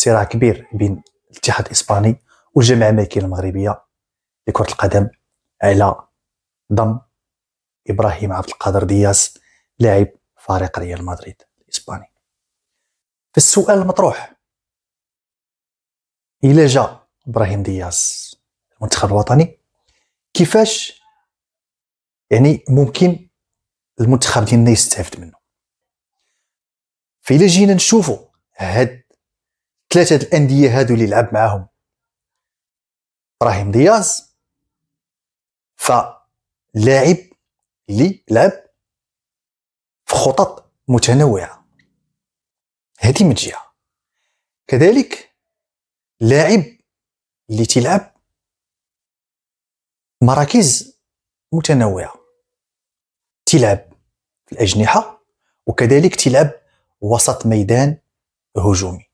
صراع كبير بين الاتحاد الإسباني والجامعة الملكية المغربية لكرة القدم على ضم إبراهيم عبد القادر دياز لاعب فريق ريال مدريد الإسباني. فالسؤال المطروح، إلا جاء إبراهيم دياز المنتخب الوطني، كيفاش يعني ممكن المنتخب ديالنا يستافد منه؟ فإلا جينا نشوفوا هاد ثلاثة الأندية هادو اللي لعب معاهم إبراهيم دياز، فلاعب اللي لعب في خطط متنوعة، هذه من جهة. كذلك لاعب اللي تلعب مراكز متنوعة، تلعب في الأجنحة وكذلك تلعب وسط ميدان هجومي.